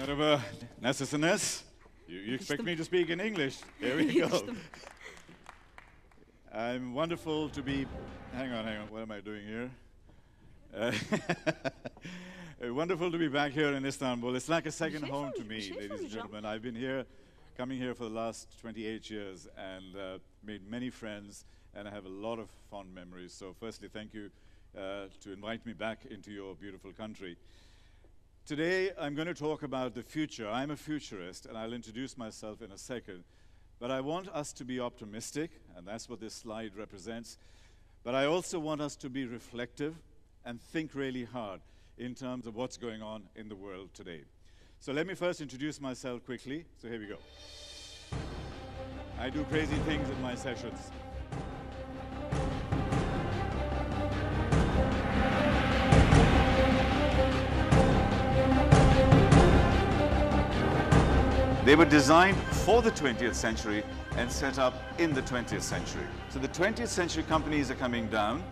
Merhaba, nasılsınız? You expect me to speak in English? There we go. I'm wonderful to be, hang on, what am I doing here? Wonderful to be back here in Istanbul. It's like a second home to me, ladies and gentlemen. I've been here, coming here for the last 28 years and made many friends, and I have a lot of fond memories. So firstly, thank you to invite me back into your beautiful country. Today, I'm going to talk about the future. I'm a futurist, and I'll introduce myself in a second. But I want us to be optimistic, and that's what this slide represents. But I also want us to be reflective and think really hard in terms of what's going on in the world today. So let me first introduce myself quickly. So here we go. I do crazy things in my sessions. They were designed for the 20th century and set up in the 20th century. So the 20th century companies are coming down,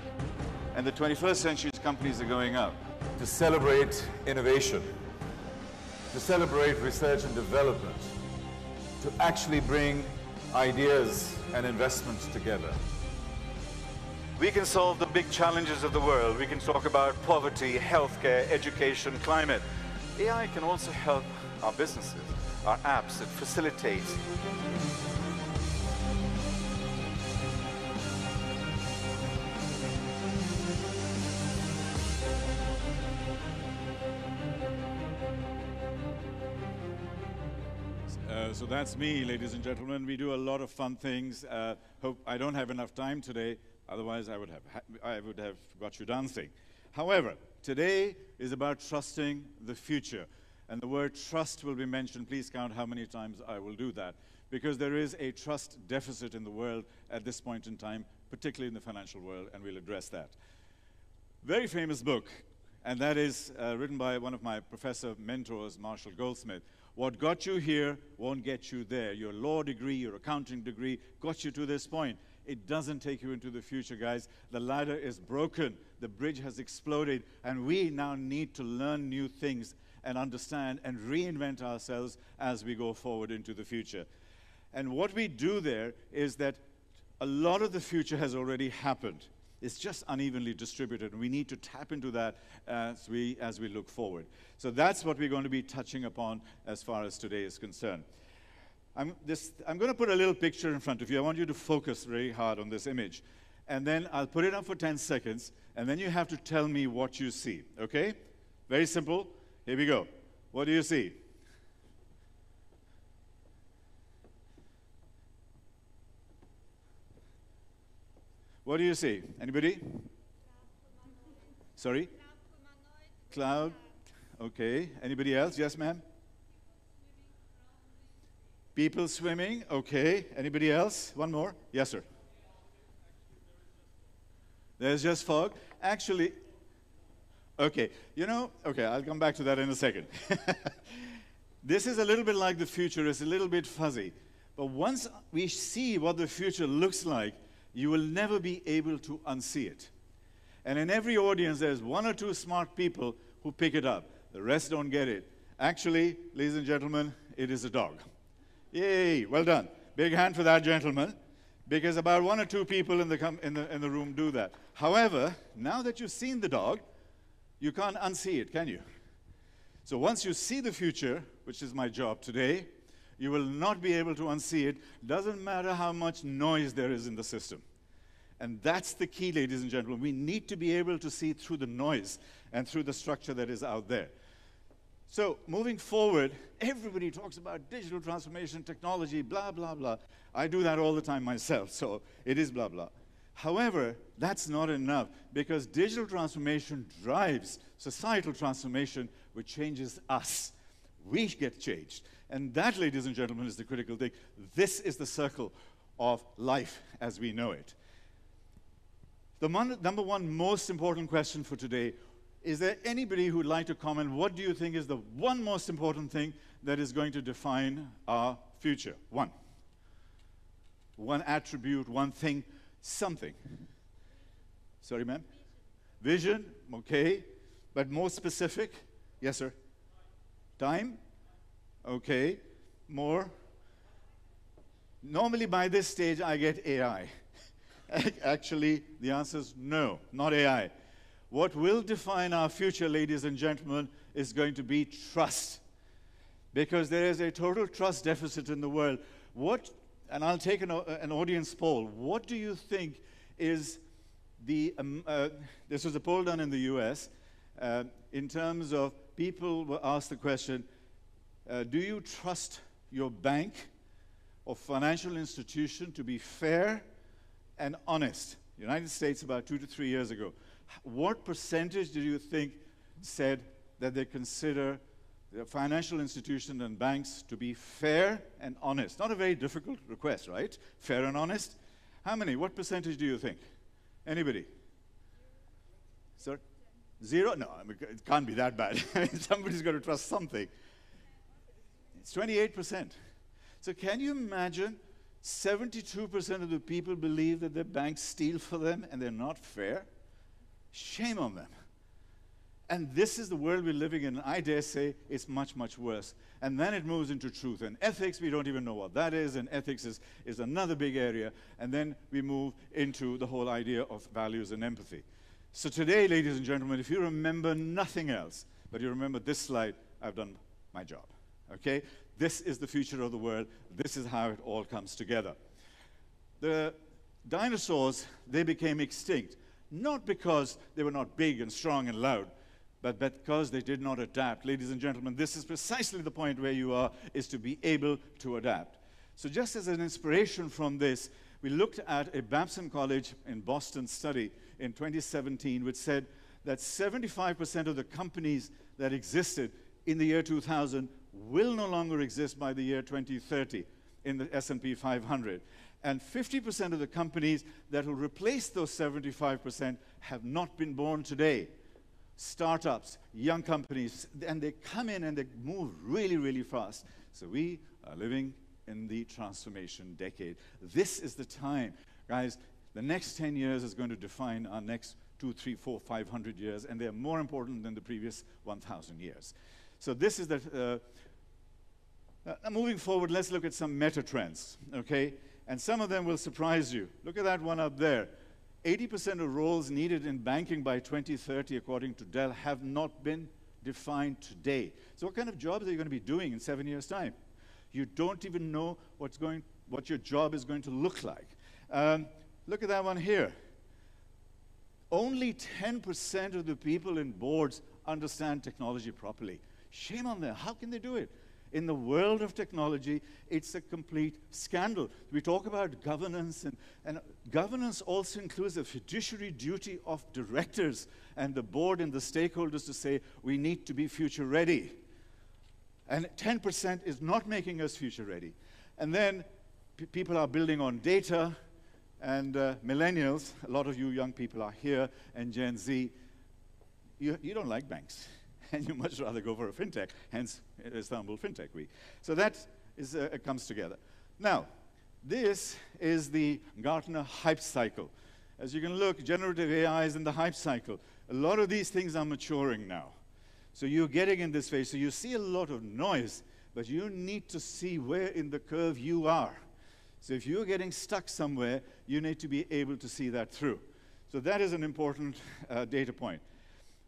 and the 21st century companies are going up. To celebrate innovation, to celebrate research and development, to actually bring ideas and investments together. We can solve the big challenges of the world. We can talk about poverty, healthcare, education, climate. AI can also help our businesses, our apps. It facilitates. So that's me, ladies and gentlemen. We do a lot of fun things. Hope I don't have enough time today, otherwise I would have got you dancing. However, today is about trusting the future. And the word trust will be mentioned. Please count how many times I will do that, because there is a trust deficit in the world at this point in time, particularly in the financial world, and we'll address that. Very famous book, and that is written by one of my professor mentors, Marshall Goldsmith. What got you here won't get you there. Your law degree, your accounting degree got you to this point. It doesn't take you into the future, guys. The ladder is broken. The bridge has exploded, and we now need to learn new things and understand and reinvent ourselves as we go forward into the future. And what we do there is that a lot of the future has already happened. It's just unevenly distributed, and we need to tap into that as we look forward. So that's what we're going to be touching upon as far as today is concerned. I'm going to put a little picture in front of you. I want you to focus very hard on this image. And then I'll put it up for 10 seconds, and then you have to tell me what you see, okay? Very simple. Here we go. What do you see? What do you see? Anybody? Sorry? Cloud. Okay. Anybody else? Yes, ma'am? People swimming. Okay. Anybody else? One more? Yes, sir. There's just fog. Actually, okay. You know, okay, I'll come back to that in a second. This is a little bit like the future. It's a little bit fuzzy. But once we see what the future looks like, you will never be able to unsee it. And in every audience, there's one or two smart people who pick it up. The rest don't get it. Actually, ladies and gentlemen, it is a dog. Yay, well done. Big hand for that gentleman, because about one or two people in the room do that. However, now that you've seen the dog, you can't unsee it, can you? So once you see the future, which is my job today, you will not be able to unsee it. Doesn't matter how much noise there is in the system. And that's the key, ladies and gentlemen. We need to be able to see through the noise and through the structure that is out there. So moving forward, everybody talks about digital transformation, technology, blah, blah, blah. I do that all the time myself, so it is blah, blah. However, that's not enough, because digital transformation drives societal transformation, which changes us. We get changed. And that, ladies and gentlemen, is the critical thing. This is the circle of life as we know it. The number one most important question for today, is there anybody who would like to comment? What do you think is the one most important thing that is going to define our future? One attribute, one thing, something. Sorry, ma'am? Vision, okay. But more specific? Yes, sir. Time? Okay, more. Normally by this stage I get AI. Actually, the answer is no, not AI. What will define our future, ladies and gentlemen, is going to be trust. Because there is a total trust deficit in the world. And I'll take an audience poll. What do you think is this was a poll done in the US, in terms of people were asked the question, do you trust your bank or financial institution to be fair and honest? United States about 2 to 3 years ago. What percentage do you think said that they consider the financial institutions and banks to be fair and honest? Not a very difficult request, right? Fair and honest. How many? What percentage do you think? Anybody? Sir? 0? No, I mean, it can't be that bad. Somebody's got to trust something. It's 28%. So can you imagine 72% of the people believe that their banks steal for them and they're not fair? Shame on them. And this is the world we're living in. I dare say it's much, much worse. And then it moves into truth. And ethics, we don't even know what that is. And ethics is another big area. And then we move into the whole idea of values and empathy. So today, ladies and gentlemen, if you remember nothing else, but you remember this slide, I've done my job. Okay? This is the future of the world. This is how it all comes together. The dinosaurs, they became extinct, not because they were not big and strong and loud, but because they did not adapt. Ladies and gentlemen, this is precisely the point where you are, is to be able to adapt. So just as an inspiration from this, we looked at a Babson College in Boston study in 2017, which said that 75% of the companies that existed in the year 2000 will no longer exist by the year 2030 in the S&P 500. And 50% of the companies that will replace those 75% have not been born today. Startups, young companies, and they come in and they move really, really fast. So we are living in the transformation decade. This is the time. Guys, the next 10 years is going to define our next 2, 3, 4, 500 years, and they are more important than the previous 1,000 years. So this is the... moving forward, let's look at some meta trends, okay? And some of them will surprise you. Look at that one up there. 80% of roles needed in banking by 2030, according to Dell, have not been defined today. So what kind of jobs are you going to be doing in 7 years' time? You don't even know what your job is going to look like. Look at that one here. Only 10% of the people in boards understand technology properly. Shame on them. How can they do it? In the world of technology, it's a complete scandal. We talk about governance, and governance also includes a fiduciary duty of directors and the board and the stakeholders to say, we need to be future ready. And 10% is not making us future ready. And then people are building on data, and millennials, a lot of you young people are here, and Gen Z, you don't like banks. And you much rather go for a fintech, hence Istanbul Fintech Week. So that is, comes together. Now, this is the Gartner hype cycle. As you can look, generative AI is in the hype cycle. A lot of these things are maturing now. So you're getting in this phase. So you see a lot of noise, but you need to see where in the curve you are. So if you're getting stuck somewhere, you need to be able to see that through. So that is an important data point.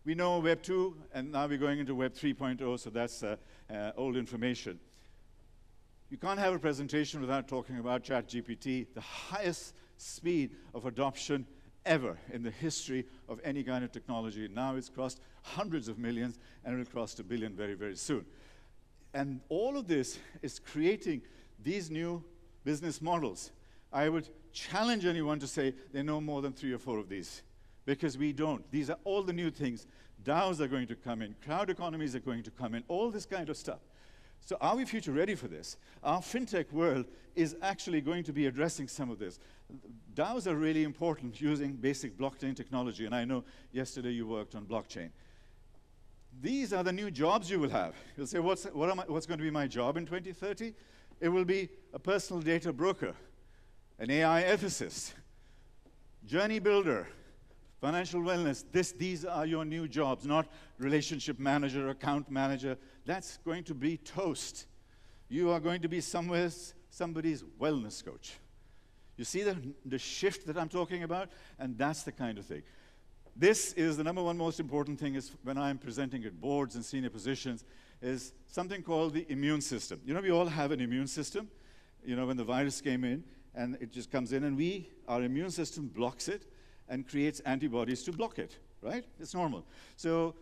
We know Web 2, and now we're going into Web 3.0, so that's old information. You can't have a presentation without talking about ChatGPT, the highest speed of adoption ever in the history of any kind of technology. Now it's crossed hundreds of millions, and it will cross 1 billion very, very soon. And all of this is creating these new business models. I would challenge anyone to say they know more than 3 or 4 of these. Because we don't. These are all the new things. DAOs are going to come in. Crowd economies are going to come in. All this kind of stuff. So are we future ready for this? Our fintech world is actually going to be addressing some of this. DAOs are really important using basic blockchain technology. And I know yesterday you worked on blockchain. These are the new jobs you will have. You'll say, what's going to be my job in 2030? It will be a personal data broker, an AI ethicist, journey builder, financial wellness. These are your new jobs, not relationship manager, account manager. That's going to be toast. You are going to be somebody's wellness coach. You see the shift that I'm talking about? And that's the kind of thing. This is the number one most important thing is when I'm presenting at boards and senior positions is something called the immune system. You know, we all have an immune system. You know, when the virus came in, and it just comes in, and our immune system blocks it and creates antibodies to block it, right? It's normal. So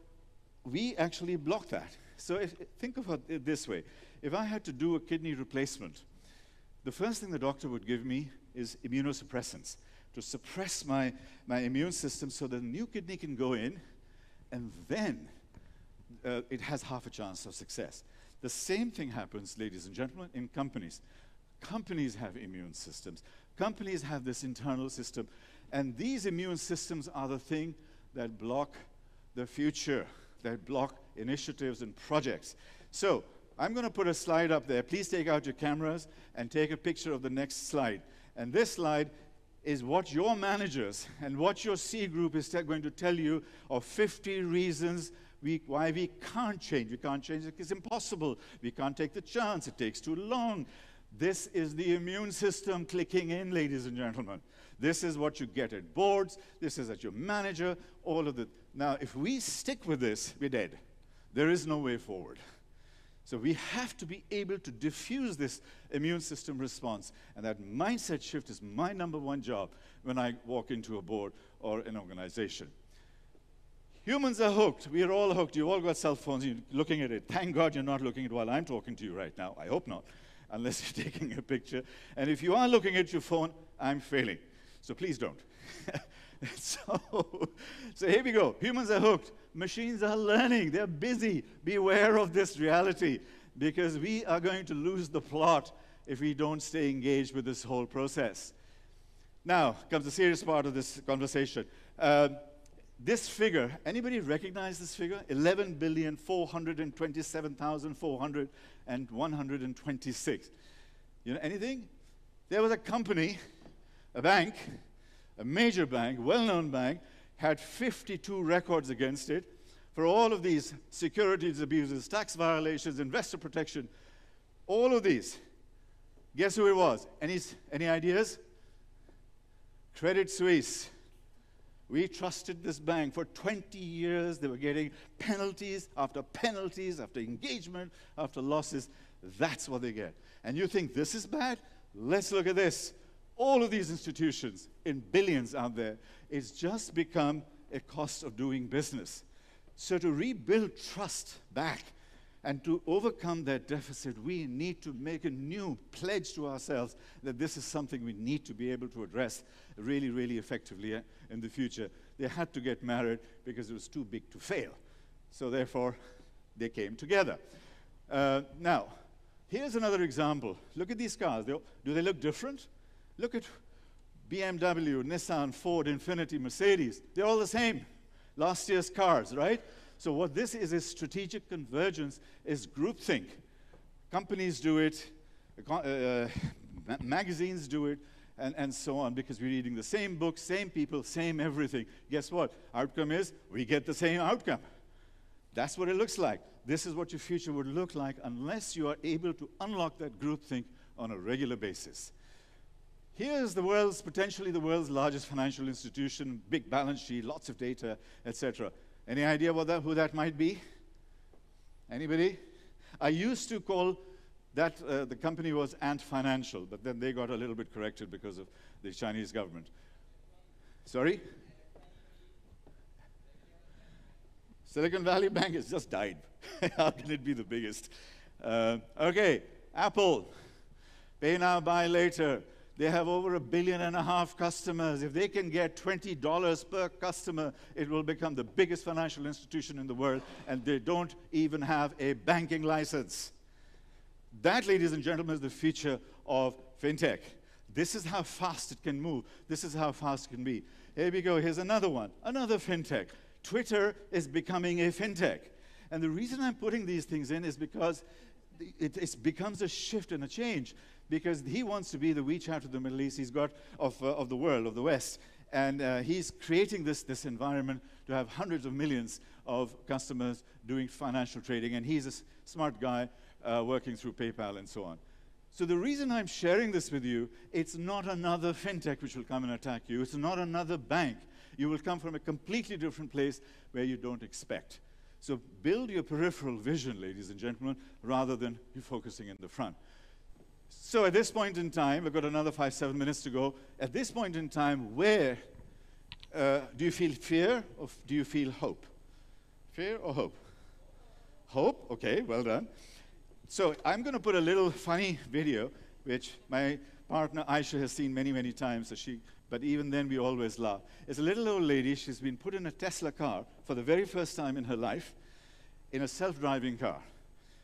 we actually block that. So think of it this way. If I had to do a kidney replacement, the first thing the doctor would give me is immunosuppressants to suppress my immune system so the new kidney can go in, and then it has half a chance of success. The same thing happens, ladies and gentlemen, in companies. Companies have immune systems. Companies have this internal system. And these immune systems are the thing that block the future, that block initiatives and projects. So I'm going to put a slide up there. Please take out your cameras and take a picture of the next slide. And this slide is what your managers and what your C group is going to tell you of 50 reasons why we can't change. We can't change it. It's impossible. We can't take the chance. It takes too long. This is the immune system clicking in, ladies and gentlemen. This is what you get at boards. This is at your manager, all of it. Now, if we stick with this, we're dead. There is no way forward. So we have to be able to diffuse this immune system response. And that mindset shift is my number one job when I walk into a board or an organization. Humans are hooked. We are all hooked. You've all got cell phones. You're looking at it. Thank God you're not looking at it while I'm talking to you right now. I hope not, unless you're taking a picture. And if you are looking at your phone, I'm failing. So please don't. So here we go. Humans are hooked. Machines are learning. They're busy. Beware of this reality, because we are going to lose the plot if we don't stay engaged with this whole process. Now comes the serious part of this conversation. This figure, anybody recognize this figure? 11,427,426. You know anything? There was a company, a bank, a major bank, well-known bank, had 52 records against it for all of these securities abuses, tax violations, investor protection, all of these. Guess who it was? Any ideas? Credit Suisse. We trusted this bank for 20 years. They were getting penalties after engagement, after losses. That's what they get. And you think this is bad? Let's look at this. All of these institutions, in billions out there, it's just become a cost of doing business. So to rebuild trust back and to overcome that deficit, we need to make a new pledge to ourselves that this is something we need to be able to address really, really effectively in the future. They had to get married because it was too big to fail. So therefore, they came together. Now, here's another example. Look at these cars. Do they look different? Look at BMW, Nissan, Ford, Infiniti, Mercedes. They're all the same. Last year's cars, right? So what this is strategic convergence, is groupthink. Companies do it, magazines do it, and so on, because we're reading the same books, same people, same everything. Guess what? Outcome is we get the same outcome. That's what it looks like. This is what your future would look like unless you are able to unlock that groupthink on a regular basis. Here's potentially the world's largest financial institution, big balance sheet, lots of data, etc. Any idea who that might be? Anybody? I used to call that the company was Ant Financial, but then they got a little bit corrected because of the Chinese government. Sorry? Silicon Valley Bank has just died. How can it be the biggest? Okay, Apple. Pay now, buy later. They have over 1.5 billion customers. If they can get $20 per customer, it will become the biggest financial institution in the world, and they don't even have a banking license. That, ladies and gentlemen, is the future of fintech. This is how fast it can move. This is how fast it can be. Here we go. Here's another one, another fintech. Twitter is becoming a fintech. And the reason I'm putting these things in is because it becomes a shift and a change. Because he wants to be the WeChat of the Middle East, of the world, of the West. And he's creating this environment to have hundreds of millions of customers doing financial trading. And he's a smart guy. working through PayPal and so on. So the reason I'm sharing this with you, it's not another fintech which will come and attack you. It's not another bank. You will come from a completely different place where you don't expect. So build your peripheral vision, ladies and gentlemen, rather than you focusing in the front. So at this point in time, we've got another 5-7 minutes to go. At this point in time, where do you feel fear or do you feel hope? Fear or hope? Hope, okay, well done. So I'm going to put a little funny video, which my partner Aisha has seen many, many times, but even then we always laugh. It's a little old lady. She's been put in a Tesla car for the very first time in her life, in a self-driving car.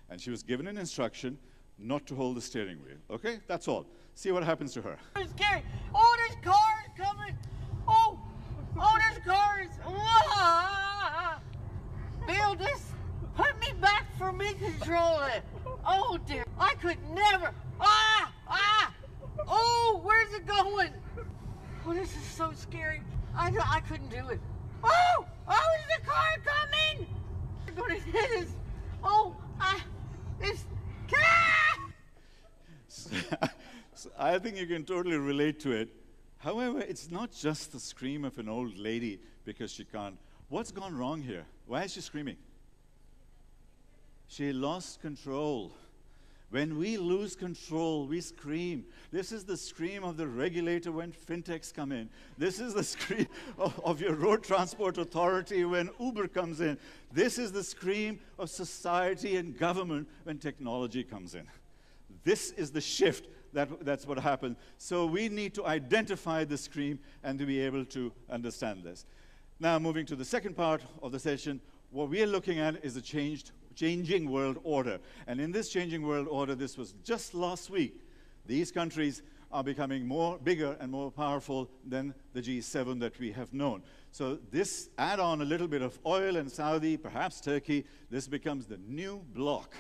And she was given an instruction not to hold the steering wheel. Okay? That's all. See what happens to her. It's scary. Oh, there's cars coming. Oh, there's cars. Bill, just put me back for me control it. Oh, dear. I could never. Oh, where's it going? Oh, this is so scary. I couldn't do it. Oh, is the car coming? I'm going to hit us. Oh, it's So I think you can totally relate to it. However, it's not just the scream of an old lady because she can't. What's gone wrong here? Why is she screaming? She lost control. When we lose control, we scream. This is the scream of the regulator when fintechs come in. This is the scream of your road transport authority when Uber comes in. This is the scream of society and government when technology comes in. This is the shift. That's what happened. So we need to identify the scream and to be able to understand this. Now, moving to the second part of the session, what we are looking at is a changing world order. And in this changing world order, this was just last week, these countries are becoming bigger and more powerful than the G7 that we have known. So this add on a little bit of oil and Saudi, perhaps Turkey, this becomes the new bloc.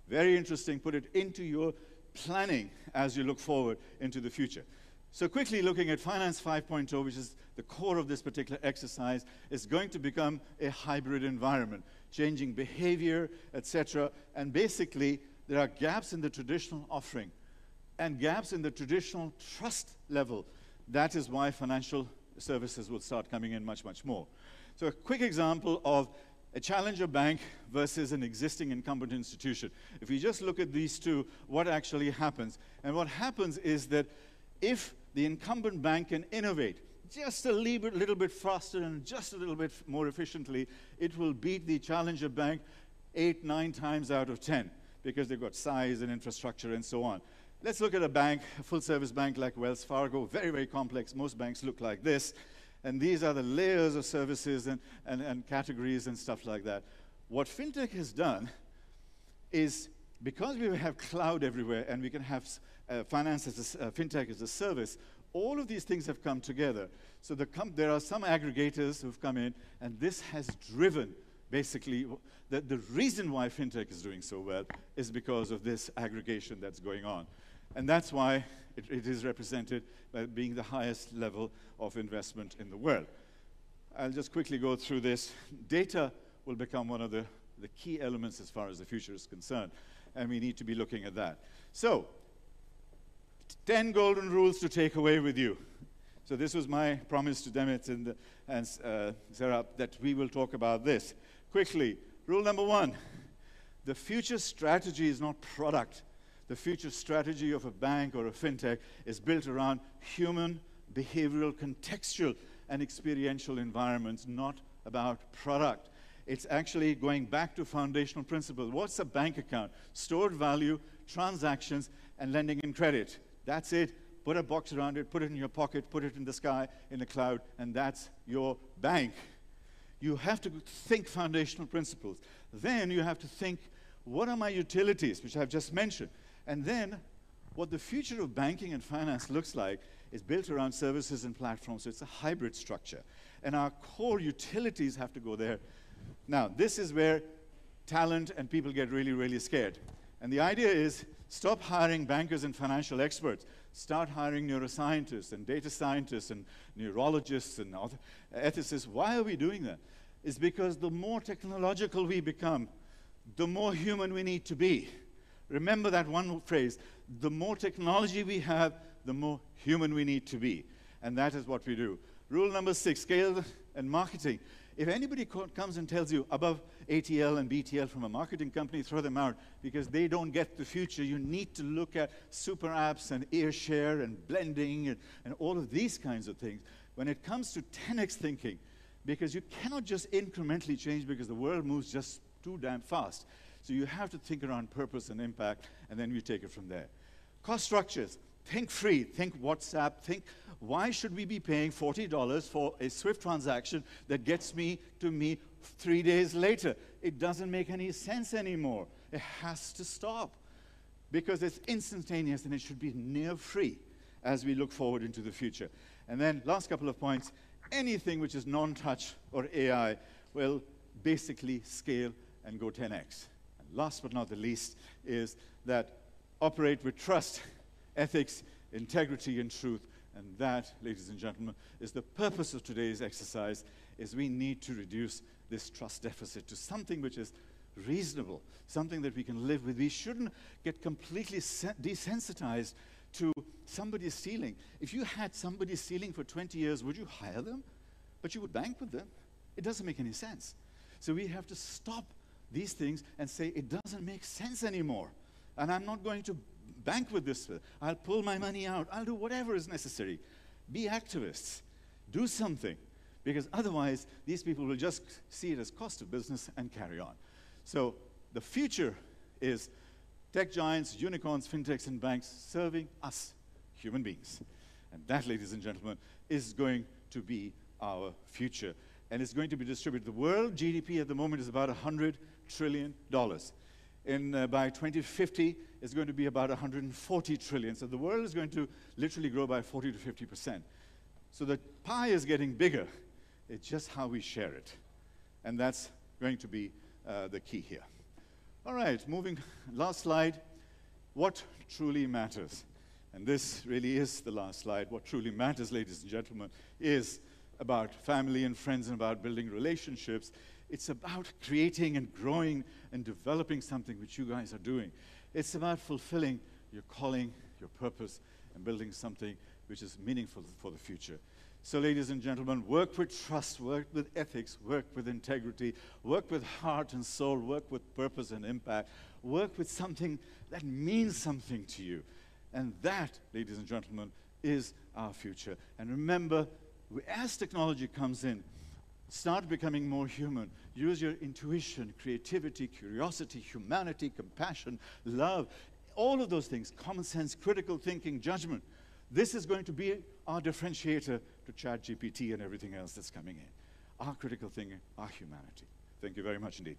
Very interesting. Put it into your planning as you look forward into the future. So quickly looking at Finance 5.0, which is the core of this particular exercise, is going to become a hybrid environment, changing behavior, etc. And basically, there are gaps in the traditional offering and gaps in the traditional trust level. That is why financial services will start coming in much, much more. So a quick example of a challenger bank versus an existing incumbent institution. If we just look at these two, what actually happens? And what happens is that if the incumbent bank can innovate just a little bit faster and just a little bit more efficiently, it will beat the challenger bank 8-9 times out of 10 because they've got size and infrastructure and so on. Let's look at a bank, a full-service bank like Wells Fargo, very, very complex. Most banks look like this. And these are the layers of services and categories and stuff like that. What fintech has done is, because we have cloud everywhere and we can have finance as fintech as a service, all of these things have come together. So there are some aggregators who've come in, and this has driven, basically, the reason why fintech is doing so well is because of this aggregation that's going on. And that's why it is represented by being the highest level of investment in the world. I'll just quickly go through this. Data will become one of the key elements as far as the future is concerned, and we need to be looking at that. So, 10 golden rules to take away with you. So this was my promise to Demet and Serap that we will talk about this. Quickly, rule number 1, the future strategy is not product. The future strategy of a bank or a fintech is built around human, behavioral, contextual, and experiential environments, not about product. It's actually going back to foundational principles. What's a bank account? Stored value, transactions, and lending and credit. That's it. Put a box around it, put it in your pocket, put it in the sky, in the cloud, and that's your bank. You have to think foundational principles. Then you have to think, what are my utilities, which I've just mentioned? And then, what the future of banking and finance looks like is built around services and platforms, so it's a hybrid structure. And our core utilities have to go there. Now, this is where talent and people get really, really scared. And the idea is, stop hiring bankers and financial experts. Start hiring neuroscientists and data scientists and neurologists and ethicists. Why are we doing that? It's because the more technological we become, the more human we need to be. Remember that one phrase, the more technology we have, the more human we need to be. And that is what we do. Rule number 6, scale and marketing. If anybody comes and tells you above ATL and BTL from a marketing company, throw them out because they don't get the future. You need to look at super apps and ear share and blending and all of these kinds of things. When it comes to 10x thinking, because you cannot just incrementally change because the world moves just too damn fast. So you have to think around purpose and impact, and then you take it from there. Cost structures. Think free, think WhatsApp, think why should we be paying $40 for a Swift transaction that gets me to me 3 days later? It doesn't make any sense anymore. It has to stop because it's instantaneous and it should be near free as we look forward into the future. And then last couple of points, anything which is non-touch or AI will basically scale and go 10x. And last but not the least is that operate with trust, ethics, integrity, and truth. And that, ladies and gentlemen, is the purpose of today's exercise, is we need to reduce this trust deficit to something which is reasonable, something that we can live with. We shouldn't get completely desensitized to somebody stealing. If you had somebody stealing for 20 years, would you hire them? But you would bank with them. It doesn't make any sense. So we have to stop these things and say, it doesn't make sense anymore. And I'm not going to bank with this. I'll pull my money out. I'll do whatever is necessary. Be activists. Do something. Because otherwise, these people will just see it as cost of business and carry on. So the future is tech giants, unicorns, fintechs, and banks serving us, human beings. And that, ladies and gentlemen, is going to be our future. And it's going to be distributed. The world GDP at the moment is about $100 trillion. By 2050, it's going to be about 140 trillion. So the world is going to literally grow by 40 to 50%. So the pie is getting bigger. It's just how we share it. And that's going to be the key here. All right, moving, last slide. What truly matters? And this really is the last slide. What truly matters, ladies and gentlemen, is about family and friends and about building relationships. It's about creating and growing and developing something which you guys are doing. It's about fulfilling your calling, your purpose, and building something which is meaningful for the future. So, ladies and gentlemen, work with trust, work with ethics, work with integrity, work with heart and soul, work with purpose and impact, work with something that means something to you. And that, ladies and gentlemen, is our future. And remember, as technology comes in, start becoming more human. Use your intuition, creativity, curiosity, humanity, compassion, love, all of those things, common sense, critical thinking, judgment. This is going to be our differentiator to ChatGPT and everything else that's coming in. Our critical thinking, our humanity. Thank you very much indeed.